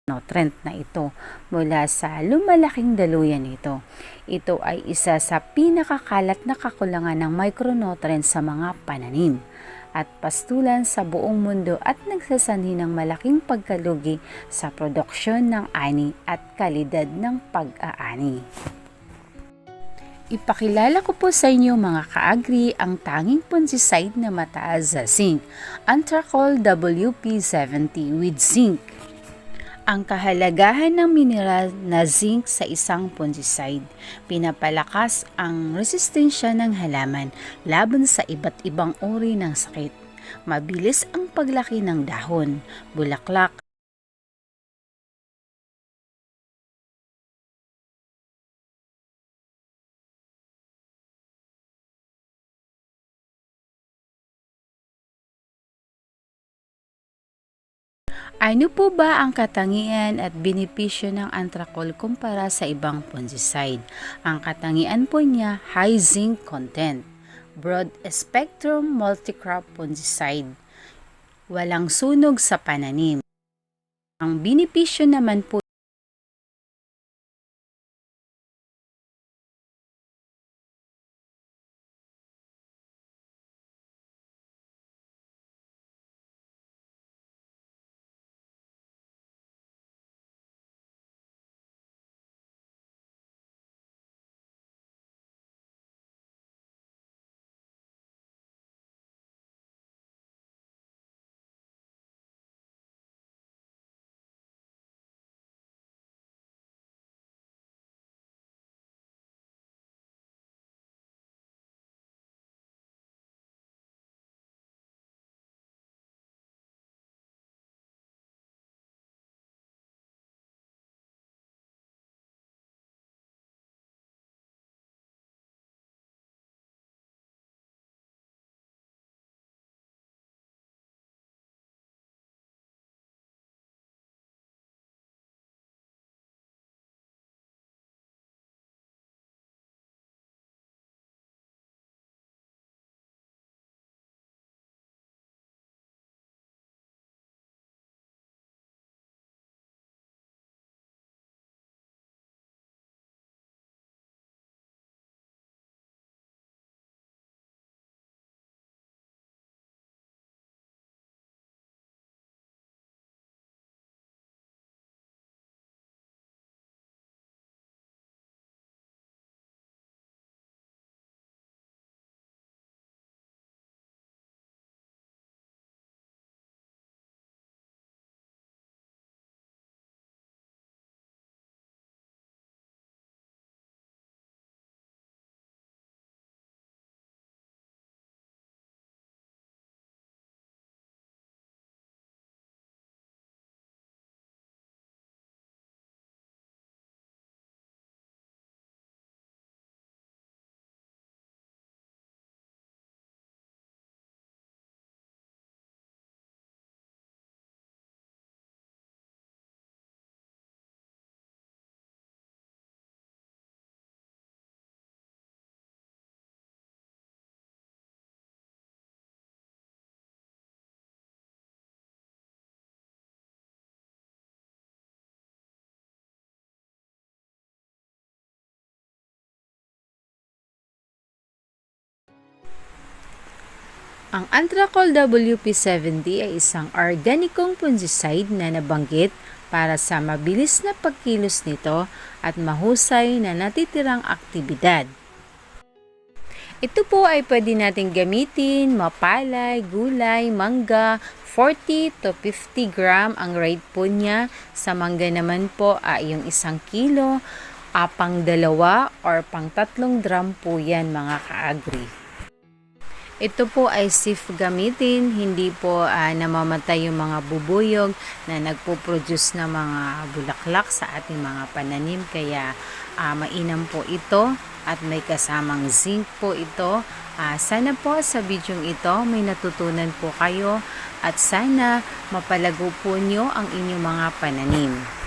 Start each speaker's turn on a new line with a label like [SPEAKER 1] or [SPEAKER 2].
[SPEAKER 1] nutrient na ito mula sa lumalaking daluyan nito. Ito ay isa sa pinakakalat na kakulangan ng micronutrients sa mga pananim at pastulan sa buong mundo at nagsasanhi ng malaking pagkalugi sa produksyon ng ani at kalidad ng pag-aani. Ipakilala ko po sa inyo mga ka-agri ang tanging fungicide na mataas sa zinc, Antracol WP70 with zinc. Ang kahalagahan ng mineral na zinc sa isang fungicide, pinapalakas ang resistensya ng halaman laban sa iba't ibang uri ng sakit. Mabilis ang paglaki ng dahon, bulaklak, ano po ba ang katangian at benepisyo ng Antracol kumpara sa ibang fungicide? Ang katangian po niya, high zinc content. Broad spectrum multi-crop fungicide. Walang sunog sa pananim. Ang benepisyo naman po ang Antracol WP70 ay isang organikong fungicide na nabanggit para sa mabilis na pagkilos nito at mahusay na natitirang aktibidad. Ito po ay pwede natin gamitin, mapalay, gulay, mangga, 40 to 50 gram ang rate po niya. Sa mangga naman po ay yung 1 kilo, pang 2 or pang 3 drum po yan mga ka-agri. Ito po ay safe gamitin, hindi po namamatay yung mga bubuyog na nagpo-produce ng mga bulaklak sa ating mga pananim. Kaya mainam po ito at may kasamang zinc po ito. Sana po sa bidyong ito may natutunan po kayo at sana mapalago po nyo ang inyong mga pananim.